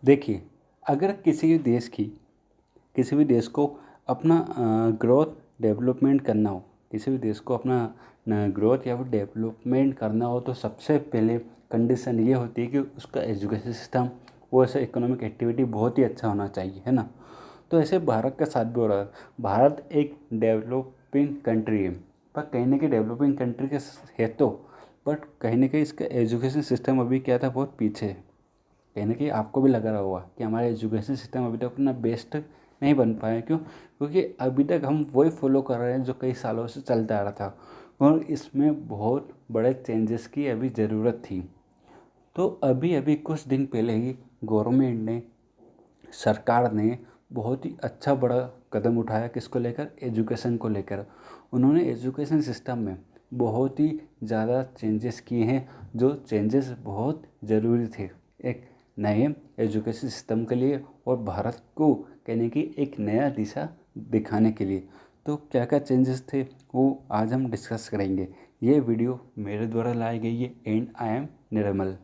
देखिए, अगर किसी भी देश को अपना ग्रोथ डेवलपमेंट करना हो, किसी भी देश को अपना ग्रोथ या फिर डेवलपमेंट करना हो, तो सबसे पहले कंडीशन ये होती है कि उसका एजुकेशन सिस्टम, वो ऐसे इकोनॉमिक एक्टिविटी बहुत ही अच्छा होना चाहिए, है ना। तो ऐसे भारत का साथ भी हो रहा है। भारत एक डेवलपिंग कंट्री है, पर कहीं ना कहीं डेवलपिंग कंट्री के है तो, बट कहीं ना कहीं इसका एजुकेशन सिस्टम अभी क्या था, बहुत पीछे है। कहीं ना कहीं आपको भी लग रहा होगा कि हमारा एजुकेशन सिस्टम अभी तक अपना बेस्ट नहीं बन पाया। क्यों? क्योंकि अभी तक हम वही फॉलो कर रहे हैं जो कई सालों से चलता आ रहा था, और इसमें बहुत बड़े चेंजेस की अभी ज़रूरत थी। तो अभी अभी कुछ दिन पहले ही गवर्नमेंट ने, सरकार ने बहुत ही अच्छा बड़ा कदम उठाया, किसको लेकर? एजुकेशन को लेकर। उन्होंने एजुकेशन सिस्टम में बहुत ही ज़्यादा चेंजेस किए हैं, जो चेंजेस बहुत ज़रूरी थे एक नए एजुकेशन सिस्टम के लिए, और भारत को कहने की एक नया दिशा दिखाने के लिए। तो क्या क्या चेंजेस थे वो आज हम डिस्कस करेंगे। ये वीडियो मेरे द्वारा लाई गई है and I am Nirmal.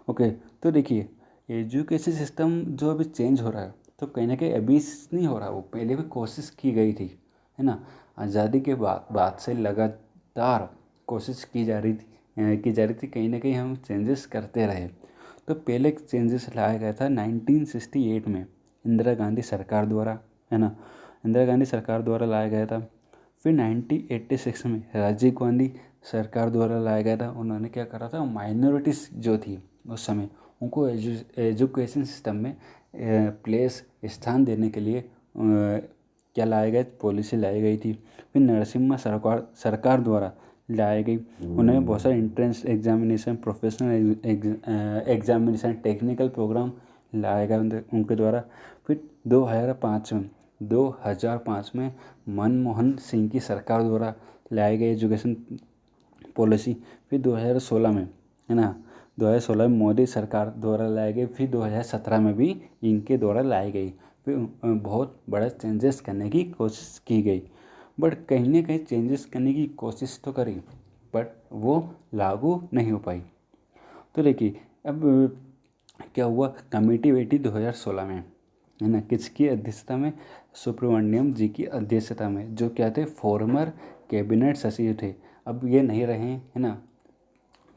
Okay, तो देखिए, एजुकेशन सिस्टम जो अभी चेंज हो रहा है, तो कहीं ना कहीं अभी नहीं हो रहा, वो पहले भी कोशिश की गई थी, है ना। आज़ादी के बाद से लगातार कोशिश की जा रही थी, कहीं ना कहीं हम चेंजेस करते रहे। तो पहले चेंजेस लाया गया था 1968 में, इंदिरा गांधी सरकार द्वारा, है ना। इंदिरा गांधी सरकार द्वारा लाया गया था। फिर 1986 में राजीव गांधी सरकार द्वारा लाया गया था। उन्होंने क्या करा था, माइनॉरिटीज़ जो थी उस समय, उनको एजुकेशन सिस्टम में प्लेस स्थान देने के लिए क्या लाया गया, पॉलिसी लाई गई थी। फिर नरसिम्हा सरकार द्वारा लाई गई। उन्होंने बहुत सारे entrance examination, professional examination, technical program लाया गया उनके द्वारा। फिर 2005 में मनमोहन सिंह की सरकार द्वारा लाई गई एजुकेशन पॉलिसी। फिर 2016 में, है ना, 2016 में मोदी सरकार द्वारा लाई गई। फिर 2017 में भी इनके द्वारा लाई गई। फिर बहुत बड़ा चेंजेस करने की कोशिश की गई, बट कहीं ना कहीं चेंजेस करने की कोशिश तो करी, बट वो लागू नहीं हो पाई। तो देखिए, अब क्या हुआ, कमेटी बैठी 2016 में, है ना, किसकी अध्यक्षता में? सुब्रमण्यम जी की अध्यक्षता में, जो क्या थे, फॉर्मर कैबिनेट सचिव थे। अब ये नहीं रहे, है ना।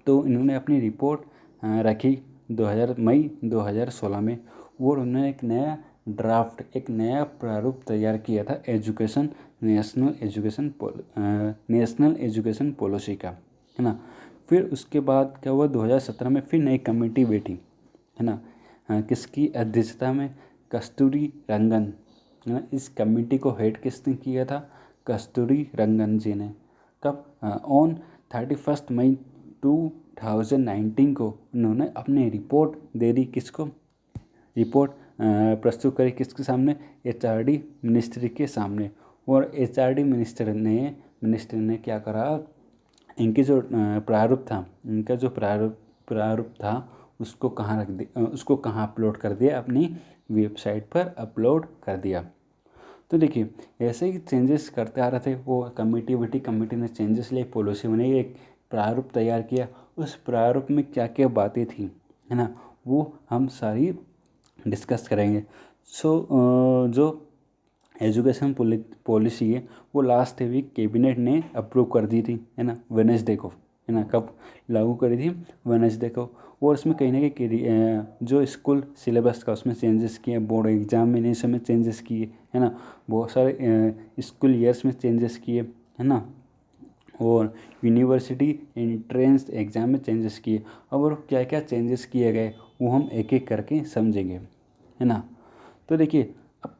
तो इन्होंने अपनी रिपोर्ट रखी 2000 मई 2016 में, और उन्होंने एक नया ड्राफ्ट, एक नया प्रारूप तैयार किया था नेशनल एजुकेशन पॉलिसी का, है ना। फिर उसके बाद क्या हुआ, 2017 में फिर नई कमेटी बैठी, है ना। किसकी अध्यक्षता में? कस्तूरी रंगन, है ना। इस कमेटी को हेड किसने किया था? कस्तूरी रंगन जी ने। कब? ऑन 31 मई 2019 को उन्होंने अपनी रिपोर्ट दे दी, किसको? रिपोर्ट प्रस्तुत करी किसके सामने? एचआरडी मिनिस्ट्री के सामने। और एचआरडी मिनिस्टर ने क्या करा, इनके जो प्रारूप था, इनका जो प्रारूप था, उसको कहाँ रख दिया, उसको कहाँ अपलोड कर दिया? अपनी वेबसाइट पर अपलोड कर दिया। तो देखिए, ऐसे ही चेंजेस करते आ रहे थे। वो कमेटी ने चेंजेस लिए, पॉलिसी बनाई, एक प्रारूप तैयार किया। उस प्रारूप में क्या क्या बातें थी, है ना, वो हम सारी डिस्कस करेंगे। जो एजुकेशन पॉलिसी है, वो लास्ट वीक कैबिनेट ने अप्रूव कर दी थी, है ना, वेडनेसडे को, है ना। कब लागू करी थी? वेडनेसडे को। और उसमें कहीं ना कहीं जो स्कूल सिलेबस का, उसमें चेंजेस किए, बोर्ड एग्जामिनेशन में चेंजेस किए, है ना, बहुत सारे स्कूल ईयर्स में चेंजेस किए, है ना, और यूनिवर्सिटी एंट्रेंस एग्ज़ाम में चेंजेस किए। और क्या क्या चेंजेस किए गए, वो हम एक एक करके समझेंगे, है ना। तो देखिए, अब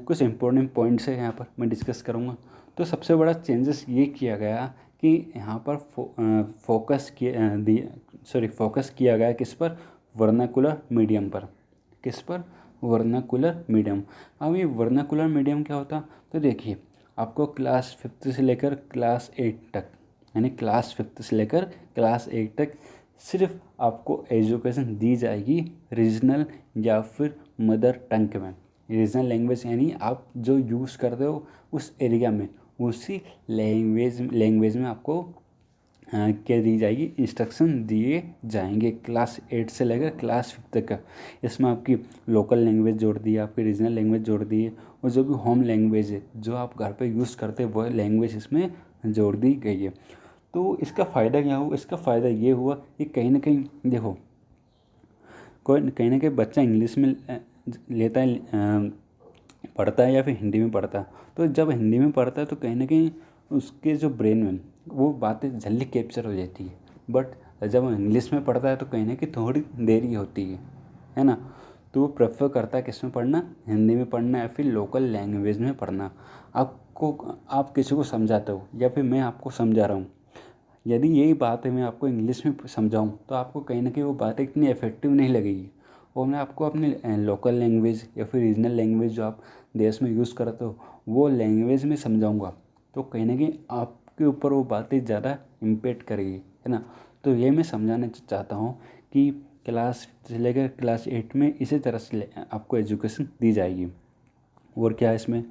कुछ इम्पोर्टेंट पॉइंट्स है यहाँ पर मैं डिस्कस करूँगा। तो सबसे बड़ा चेंजेस ये किया गया कि यहाँ पर फोकस किया गया किस पर? वर्नाकुलर मीडियम पर। किस पर? Vernacular medium. अब ये वर्नाकुलर मीडियम क्या होता? तो देखिए, आपको क्लास 5 से लेकर क्लास 8 तक, यानी क्लास 5 से लेकर क्लास 8 तक सिर्फ आपको एजुकेशन दी जाएगी रीजनल या फिर मदर टंग में। रीजनल लैंग्वेज यानी आप जो यूज़ करते हो उस एरिया में, उसी लैंग्वेज में आपको क्या दी जाएगी, इंस्ट्रक्शन दिए जाएंगे क्लास 8 से लेकर क्लास 5 तक का। इसमें आपकी लोकल लैंग्वेज जोड़ दी है, आपकी रीजनल लैंग्वेज जोड़ दी है, और जो भी होम लैंग्वेज है जो आप घर पे यूज़ करते हैं वो लैंग्वेज इसमें जोड़ दी गई है। तो इसका फ़ायदा क्या हुआ, इसका फ़ायदा ये हुआ कि कहीं ना कहीं देखो, कोई कहीं ना कहीं बच्चा इंग्लिश में लेता है, पढ़ता है या फिर हिंदी में पढ़ता है, तो जब हिंदी में पढ़ता है तो कहीं ना कहीं उसके जो ब्रेन में वो बातें जल्दी कैप्चर हो जाती है। बट जब वो इंग्लिश में पढ़ता है तो कहीं ना कहीं थोड़ी देरी होती है ना। तो वो प्रेफर करता है किस में पढ़ना, हिंदी में पढ़ना या फिर लोकल लैंग्वेज में पढ़ना। आपको, आप किसी को समझाते हो या फिर मैं आपको समझा रहा हूँ, यदि यही बात है मैं आपको इंग्लिश में समझाऊँ तो आपको कहीं ना कहीं वो बात इतनी इफेक्टिव नहीं लगेगी। और मैं आपको अपनी लोकल लैंग्वेज या फिर रीजनल लैंग्वेज जो आप देश में यूज़ करते हो वो लैंग्वेज में समझाऊंगा, तो कहीं ना कहीं आपके ऊपर वो बातें ज़्यादा इम्पेक्ट करेगी, है ना। तो ये मैं समझाना चाहता हूँ कि क्लास से लेकर क्लास 8 में इसी तरह से आपको एजुकेशन दी जाएगी। और क्या है इसमें,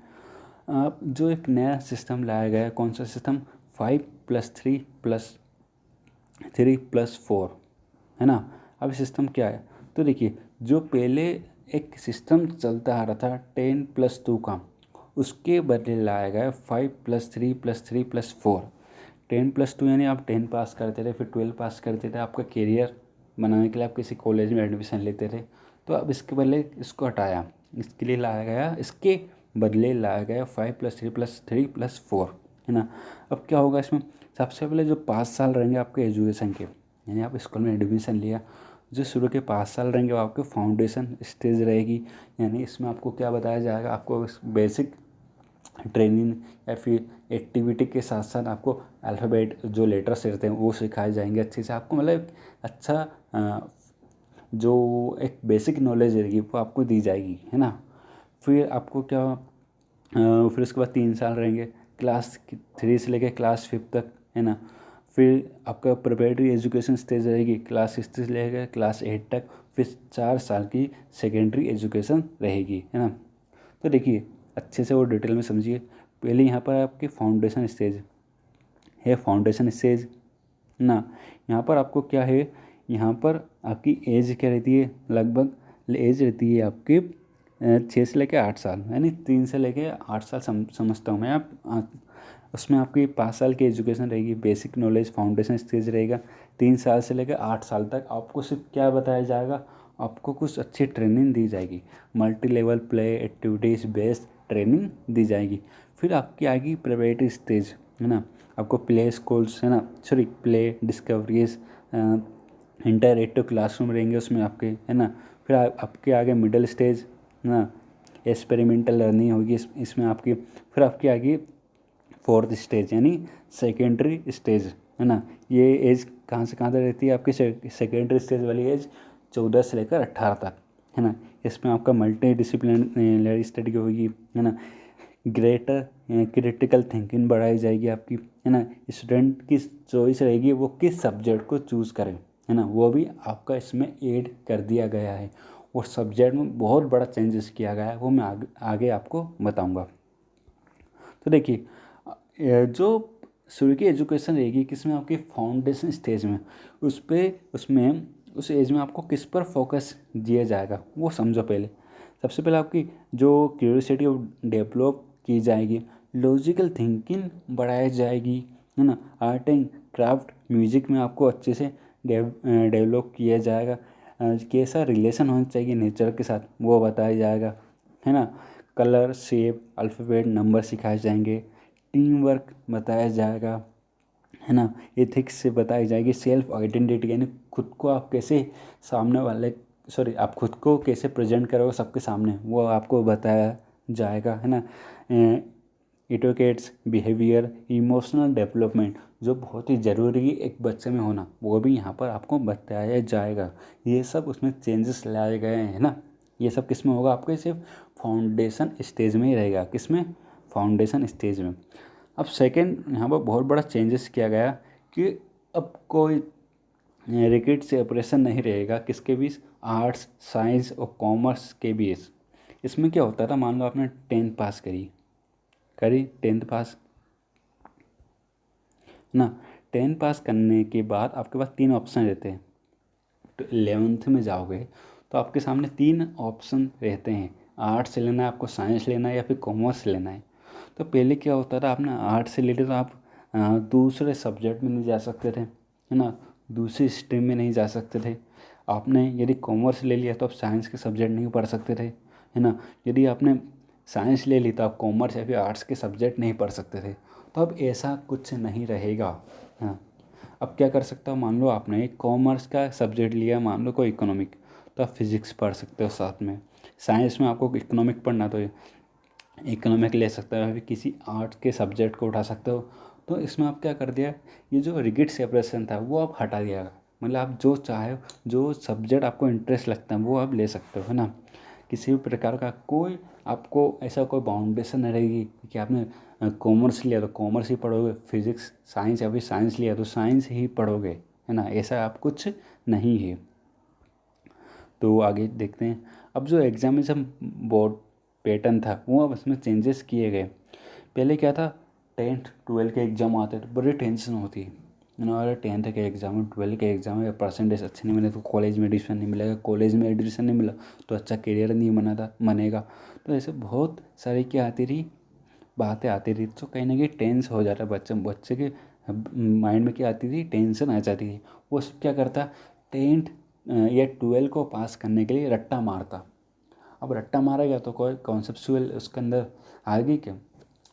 आप जो एक नया सिस्टम लाया गया है, कौन सा सिस्टम, 5+3+3+4, है ना। अब सिस्टम क्या है, तो देखिए जो पहले एक सिस्टम चलता आ रहा था 10+2 का, उसके बदले लाया गया है 5+3+3+4। 10+2 यानी आप 10 पास करते थे, फिर 12 पास करते थे, आपका करियर बनाने के लिए आप किसी कॉलेज में एडमिशन लेते थे। तो अब इसके बदले इसको हटाया, इसके लिए लाया गया, इसके बदले लाया गया 5+3+3+4, है ना। अब क्या होगा इसमें, सबसे पहले जो 5 साल रहेंगे आपके एजुकेशन के, यानी आप स्कूल में एडमिशन लिया, जो शुरू के 5 साल रहेंगे वो आपके फाउंडेशन स्टेज रहेगी। यानी इसमें आपको क्या बताया जाएगा, आपको बेसिक ट्रेनिंग या फिर एक्टिविटी के साथ साथ आपको अल्फ़ाबेट जो लेटर्स रहते हैं वो सिखाए जाएंगे अच्छे से, आपको मतलब अच्छा जो एक बेसिक नॉलेज रहेगी वो आपको दी जाएगी, है ना। फिर आपको क्या, फिर उसके बाद 3 साल रहेंगे क्लास 3 से लेकर क्लास 5 तक, है ना। फिर आपका प्रिपरेटरी एजुकेशन स्टेज रहेगी क्लास 6 से लेकर क्लास 8 तक। फिर 4 साल की सेकेंडरी एजुकेशन रहेगी, है ना। तो देखिए अच्छे से वो डिटेल में समझिए। पहले यहाँ पर आपकी फाउंडेशन स्टेज है, फाउंडेशन स्टेज ना, यहाँ पर आपको क्या है, यहाँ पर आपकी एज क्या रहती है, लगभग एज रहती है आपकी 6 से लेकर 8 साल, यानी 3 से लेकर 8 साल समझता हूँ मैं। उसमें आपकी 5 साल की एजुकेशन रहेगी, बेसिक नॉलेज फाउंडेशन स्टेज रहेगा। 3 साल से लेकर 8 साल तक आपको सिर्फ क्या बताया जाएगा, आपको कुछ अच्छी ट्रेनिंग दी जाएगी, multi level play activities based training दी जाएगी। फिर आपकी आएगी प्रिपरेटरी स्टेज, है ना। आपको प्ले स्कूल्स, है ना, sorry play discoveries, interactive classroom रहेंगे उसमें आपके, है ना। फिर आपके आगे मिडिल स्टेज, है ना, एक्सपेरिमेंटल लर्निंग होगी इसमें आपकी। फिर आपकी आगे 4th स्टेज यानी सेकेंडरी स्टेज, है ना। ये एज कहाँ से कहाँ तक रहती है आपकी, सेकेंडरी स्टेज वाली एज 14 से लेकर 18 तक, है ना। इसमें आपका मल्टी डिसिप्लिनरी स्टडी होगी, है ना। ग्रेटर क्रिटिकल थिंकिंग बढ़ाई जाएगी आपकी, है ना। स्टूडेंट की चॉइस रहेगी वो किस सब्जेक्ट को चूज़ करें, है ना, वो भी आपका इसमें ऐड कर दिया गया है। और सब्जेक्ट में बहुत बड़ा चेंजेस किया गया है, वो मैं आगे आपको बताऊंगा। तो देखिए जो शुरू की एजुकेशन रहेगी किसमें, आपकी फाउंडेशन स्टेज में, उसमें उस एज में आपको किस पर फोकस दिया जाएगा वो समझो पहले। सबसे पहले आपकी जो क्यूरियोसिटी डेवलप की जाएगी, लॉजिकल थिंकिंग बढ़ाई जाएगी, है ना। आर्ट एंड क्राफ्ट म्यूजिक में आपको अच्छे से डेवलप किया जाएगा। कैसा रिलेशन होना चाहिए नेचर के साथ वो बताया जाएगा, है ना। कलर शेप अल्फ़ाबेट नंबर सिखाए जाएंगे, टीम वर्क बताया जाएगा, है ना। एथिक्स से बताई जाएगी, सेल्फ आइडेंटिटी यानी खुद को आप कैसे सामने वाले, सॉरी आप खुद को कैसे प्रेजेंट करोगे सबके सामने वो आपको बताया जाएगा, है ना। एडवोकेट्स बिहेवियर इमोशनल डेवलपमेंट जो बहुत ही ज़रूरी है एक बच्चे में होना वो भी यहाँ पर आपको बताया जाएगा। ये सब उसमें चेंजेस लाए गए हैं, है ना। ये सब किस में होगा, आपके सिर्फ फाउंडेशन स्टेज में ही रहेगा, किस में, फाउंडेशन स्टेज में। अब सेकंड यहाँ पर बहुत बड़ा चेंजेस किया गया कि अब कोई रिकेट सेपरेशन नहीं रहेगा किसके बीच, आर्ट्स साइंस और कॉमर्स के बीच। इसमें क्या होता था, मान लो आपने 10th पास करी 10th पास, ना 10 पास करने के बाद आपके पास 3 ऑप्शन रहते हैं। तो 11th में जाओगे तो आपके सामने 3 ऑप्शन रहते हैं, आर्ट्स लेना है आपको, साइंस लेना है या फिर कॉमर्स लेना है। तो पहले क्या होता था, आपने आर्ट्स से ले लिया तो आप दूसरे सब्जेक्ट में नहीं जा सकते थे, है ना, दूसरी स्ट्रीम में नहीं जा सकते थे। आपने यदि कॉमर्स ले लिया तो आप साइंस के सब्जेक्ट नहीं पढ़ सकते थे, है ना। यदि आपने साइंस ले ली तो आप कॉमर्स या फिर आर्ट्स के सब्जेक्ट नहीं पढ़ सकते थे। तो अब ऐसा कुछ नहीं रहेगा। हाँ, अब क्या कर सकता हूँ, मान लो आपने एक कॉमर्स का सब्जेक्ट लिया, मान लो कोई इकोनॉमिक, तो आप फिजिक्स पढ़ सकते हो साथ में। साइंस में आपको इकोनॉमिक पढ़ना तो इकोनॉमिक ले सकते हो, या फिर किसी आर्ट के सब्जेक्ट को उठा सकते हो। तो इसमें आप क्या कर दिया, ये जो रिगिड सेपरेशन था वो आप हटा दिया। मतलब आप जो चाहे, जो सब्जेक्ट आपको इंटरेस्ट लगता है वो आप ले सकते हो, है ना। किसी भी प्रकार का कोई आपको ऐसा कोई बाउंडेशन नहीं रहेगी कि आपने कॉमर्स लिया तो कॉमर्स ही पढ़ोगे, फिजिक्स साइंस या फिर साइंस लिया तो साइंस ही पढ़ोगे, है ना। ऐसा आप कुछ नहीं है। तो आगे देखते हैं। अब जो एग्जामिनेशन बोर्ड पैटर्न था वो अब इसमें चेंजेस किए गए। पहले क्या था, 10th 12 के एग्ज़ाम आते थे, बड़ी टेंशन होती है अरे 10th के एग्ज़ाम, 12 के एग्ज़ाम है, परसेंटेज अच्छे नहीं मिले तो कॉलेज में एडमिशन नहीं मिलेगा, कॉलेज में एडमिशन नहीं मिला तो अच्छा करियर नहीं बनेगा। तो ऐसे बहुत सारी क्या आती रही, बातें आती रही। तो कहीं ना कहीं टेंस हो जाता है बच्चे के माइंड में क्या आती थी, टेंशन आ जाती थी। वो सब क्या करता, 10th या 12 को पास करने के लिए रट्टा मारता। अब रट्टा मारेगा तो कोई कॉन्सेप्चुअल उसके अंदर आएगी क्या,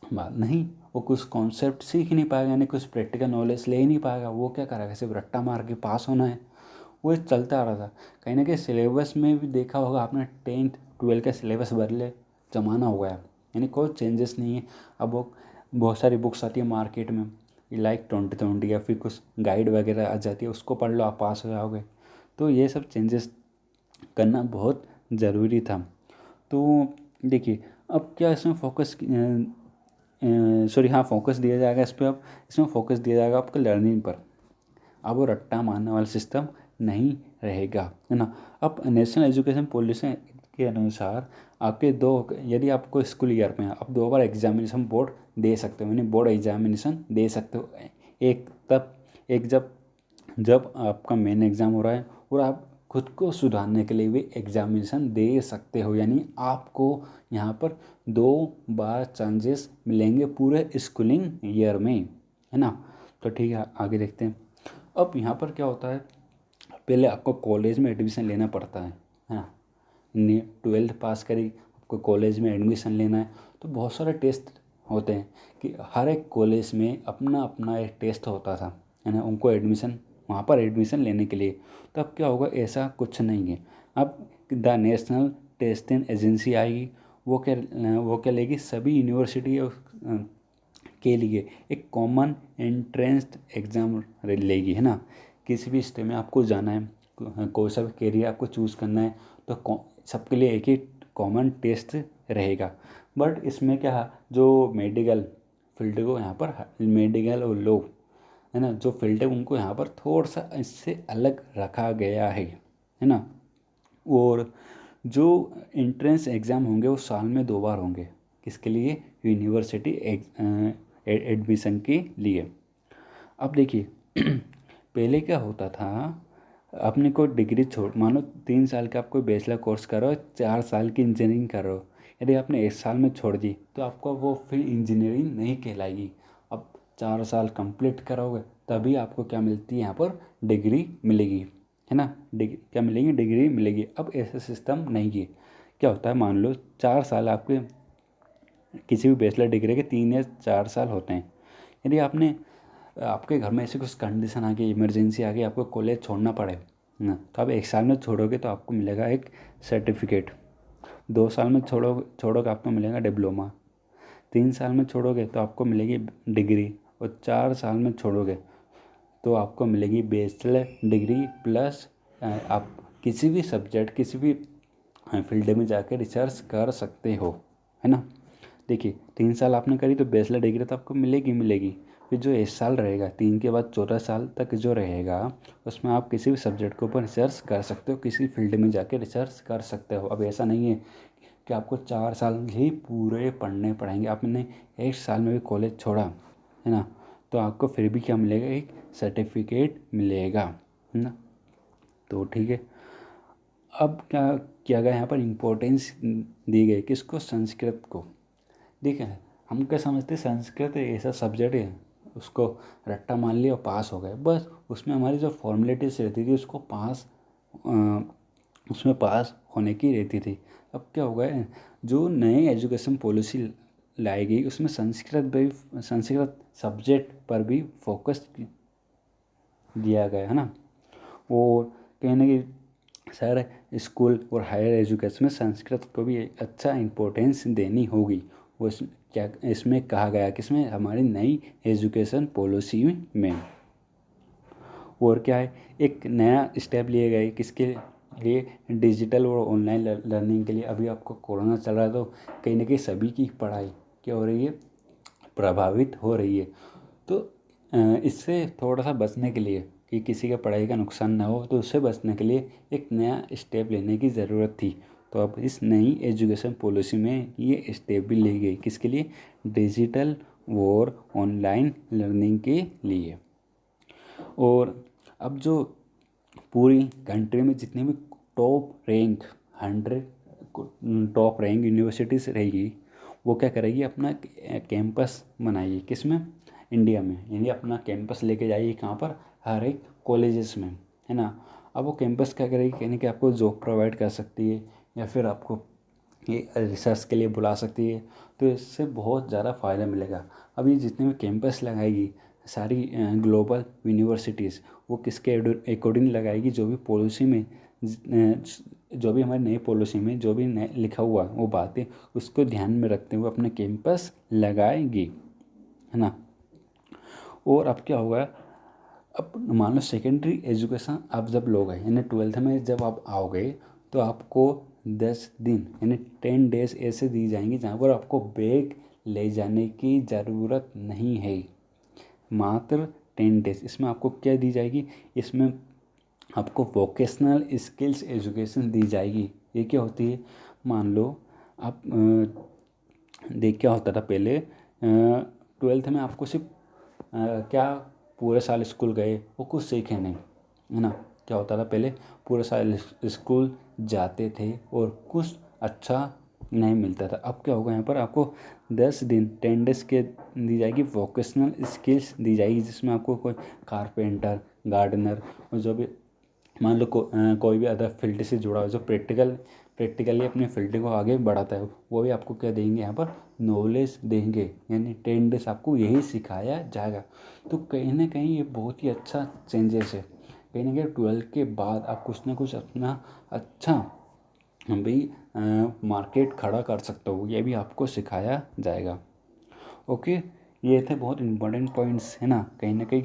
बात नहीं। वो कुछ कॉन्सेप्ट सीख नहीं पाएगा, यानी कुछ प्रैक्टिकल नॉलेज ले ही नहीं पाएगा। वो क्या करेगा, सिर्फ रट्टा मार के पास होना है। वो चलता रहा था। कहीं ना कहीं सिलेबस में भी देखा होगा आपने, 10th 12 का सिलेबस बदले जमाना हो गया, यानी कोई चेंजेस नहीं है। अब वो बहुत सारी बुक्स आती है मार्केट में, लाइक 2020 या फिर कुछ गाइड वगैरह आ जाती है, उसको पढ़ लो आप पास हो जाओगे। तो ये सब चेंजेस करना बहुत ज़रूरी था। तो देखिए, अब क्या इसमें फोकस, सॉरी हाँ, फोकस दिया जाएगा इस पर। अब इसमें फोकस दिया जाएगा आपको लर्निंग पर। अब वो रट्टा मारने वाला सिस्टम नहीं रहेगा, है ना। अब नेशनल एजुकेशन पॉलिसी के अनुसार आपके यदि आपको स्कूल ईयर में आप 2 बार एग्जामिनेशन बोर्ड दे सकते हो, यानी बोर्ड एग्जामिनेशन दे सकते हो। एक तब, एक जब आपका मेन एग्ज़ाम हो रहा है और आप खुद को सुधारने के लिए भी एग्जामिनेशन दे सकते हो, यानी आपको यहाँ पर 2 बार चांसेस मिलेंगे पूरे स्कूलिंग ईयर में, है ना। तो ठीक है, आगे देखते हैं। अब यहाँ पर क्या होता है, पहले आपको कॉलेज में एडमिशन लेना पड़ता है ना। 12th पास करी, आपको कॉलेज में एडमिशन लेना है तो बहुत सारे टेस्ट होते हैं, कि हर एक कॉलेज में अपना अपना एक टेस्ट होता था, है ना, उनको एडमिशन, वहाँ पर एडमिशन लेने के लिए। तो अब क्या होगा, ऐसा कुछ नहीं है। अब द नेशनल टेस्टिंग एजेंसी आएगी, वो क्या लेगी, सभी यूनिवर्सिटी के लिए एक कॉमन एंट्रेंस एग्ज़ाम लेगी, है ना। किसी भी स्टेट में आपको जाना है, कोई सा भी कैरियर आपको चूज़ करना है तो सबके लिए एक ही कॉमन टेस्ट रहेगा। बट इसमें क्या, जो मेडिकल फील्ड को यहाँ पर, मेडिकल और लॉ, है ना, जो फील्ड है उनको यहाँ पर थोड़ा सा इससे अलग रखा गया है ना। और जो एंट्रेंस एग्ज़ाम होंगे वो साल में 2 बार होंगे, किसके लिए, यूनिवर्सिटी एडमिशन के लिए। अब देखिए पहले क्या होता था, अपने को डिग्री छोड़, मानो 3 साल का आप कोई बैचलर कोर्स कर रहे हो, 4 साल की इंजीनियरिंग कर रहे हो, यदि आपने 1 साल में छोड़ दी तो आपको वो फिर इंजीनियरिंग नहीं कहलाएगी। अब 4 साल कंप्लीट करोगे तभी आपको क्या मिलती है, यहाँ पर डिग्री मिलेगी, है ना। क्या मिलेगी, डिग्री मिलेगी। अब ऐसा सिस्टम नहीं है। क्या होता है, मान लो 4 साल आपके किसी भी बैचलर डिग्री के 3 या 4 साल होते हैं। यदि आपके घर में ऐसी कुछ कंडीशन आ गई, इमरजेंसी आ गई, आपको कॉलेज छोड़ना पड़े ना, तो आप 1 साल में छोड़ोगे तो आपको मिलेगा एक सर्टिफिकेट, 2 साल में छोड़ोगे आपको मिलेगा डिप्लोमा, 3 साल में छोड़ोगे तो आपको मिलेगी डिग्री, और 4 साल में छोड़ोगे तो आपको मिलेगी बैचलर डिग्री प्लस आप किसी भी सब्जेक्ट, किसी भी फील्ड में जाकर रिसर्च कर सकते हो, है ना। देखिए 3 साल आपने करी तो बैचलर डिग्री तो आपको मिलेगी। फिर जो 1 साल रहेगा, 3 के बाद 14 साल तक जो रहेगा, उसमें आप किसी भी सब्जेक्ट के ऊपर रिसर्च कर सकते हो, किसी फील्ड में जाके रिसर्च कर सकते हो। अब ऐसा नहीं है कि आपको 4 साल ही पूरे पढ़ने पड़ेंगे। आपने 1 साल में भी कॉलेज छोड़ा, है ना, तो आपको फिर भी क्या मिलेगा, एक सर्टिफिकेट मिलेगा, है ना। तो ठीक है, अब क्या किया गया यहाँ पर इम्पोर्टेंस दी गई किसको, संस्कृत को। ठीक है, हम क्या समझते हैं संस्कृत ऐसा सब्जेक्ट है उसको रट्टा मान लिया और पास हो गए, बस उसमें हमारी जो फॉर्मेलिटीज रहती थी उसको उसमें पास होने की रहती थी। अब क्या हो गया, जो नई एजुकेशन पॉलिसी लाई गई उसमें संस्कृत सब्जेक्ट पर भी फोकस दिया गया, है ना। और कहीं ना कहीं सारे स्कूल और हायर एजुकेशन में संस्कृत को भी अच्छा इम्पोर्टेंस देनी होगी। वो क्या इसमें कहा गया कि इसमें हमारी नई एजुकेशन पॉलिसी में। और क्या है, एक नया स्टेप लिए गए किसके लिए, डिजिटल और ऑनलाइन लर्निंग के लिए। अभी आपको कोरोना चल रहा है तो कहीं ना कहीं सभी की पढ़ाई क्या हो रही है, प्रभावित हो रही है। तो इससे थोड़ा सा बचने के लिए कि किसी का पढ़ाई का नुकसान ना हो, तो उससे बचने के लिए एक नया स्टेप लेने की ज़रूरत थी। तो अब इस नई एजुकेशन पॉलिसी में ये स्टेप भी ली गई किसके लिए, डिजिटल और ऑनलाइन लर्निंग के लिए। और अब जो पूरी कंट्री में जितनी भी top rank 100 top rank universities रहेगी, वो क्या करेगी, अपना कैंपस बनाएगी किसमें, इंडिया में। यानी अपना कैंपस लेके जाएगी कहाँ पर, हर एक कॉलेजेस में, है ना। अब वो कैंपस क्या करेगी, यानी कि आपको जॉब प्रोवाइड कर सकती है या फिर आपको ये रिसर्च के लिए बुला सकती है। तो इससे बहुत ज़्यादा फ़ायदा मिलेगा। अब ये जितने भी कैंपस लगाएगी सारी ग्लोबल यूनिवर्सिटीज़, वो किसके अकॉर्डिंग लगाएगी, जो भी पॉलिसी में जो भी हमारी नई पॉलिसी में जो भी लिखा हुआ वो बातें उसको ध्यान में रखते हुए अपने कैंपस लगाएगी, है ना। और अब क्या होगा, अब मान लो सेकेंडरी एजुकेशन अब जब लोग हैं यानी 12th में जब आप आओगे तो आपको 10 दिन यानी 10 डेज ऐसे दी जाएंगी जहाँ पर आपको बैग ले जाने की ज़रूरत नहीं है, मात्र 10 डेज। इसमें आपको क्या दी जाएगी, इसमें आपको वोकेशनल स्किल्स एजुकेशन दी जाएगी। ये क्या होती है, मान लो आप देख क्या होता था पहले 12th में आपको सिर्फ क्या पूरे साल स्कूल गए वो कुछ सीखे नहीं, है ना। क्या होता था पहले, पूरे साल स्कूल जाते थे और कुछ अच्छा नहीं मिलता था। अब क्या होगा, यहाँ पर आपको 10 दिन 10 डेज के दी जाएगी, वोकेशनल स्किल्स दी जाएगी जिसमें आपको कोई कारपेंटर, गार्डनर और जो भी मान लो कोई भी अदर फील्ड से जुड़ा हो जो प्रैक्टिकली अपने फील्ड को आगे बढ़ाता है, वो भी आपको क्या देंगे, यहाँ पर नॉलेज देंगे। यानी 10 डेज आपको यही सिखाया जाएगा। तो कहीं ना कहीं ये बहुत ही अच्छा चेंजेस है। कहीं ना कहीं 12 के बाद आप कुछ ना कुछ अपना अच्छा भाई मार्केट खड़ा कर सकते हो, ये भी आपको सिखाया जाएगा। ओके, ये थे बहुत इम्पोर्टेंट पॉइंट्स, है ना। कहीं ना कहीं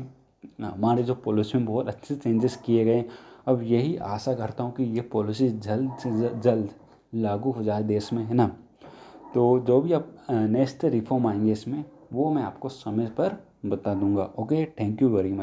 हमारे जो पॉलिसी में बहुत अच्छे चेंजेस किए गए। अब यही आशा करता हूँ कि ये पॉलिसी जल्द से जल्द लागू हो जाए देश में, है ना। तो जो भी अब नेक्स्ट रिफॉर्म आएंगे इसमें वो मैं आपको समय पर बता दूंगा। Okay, thank you very much.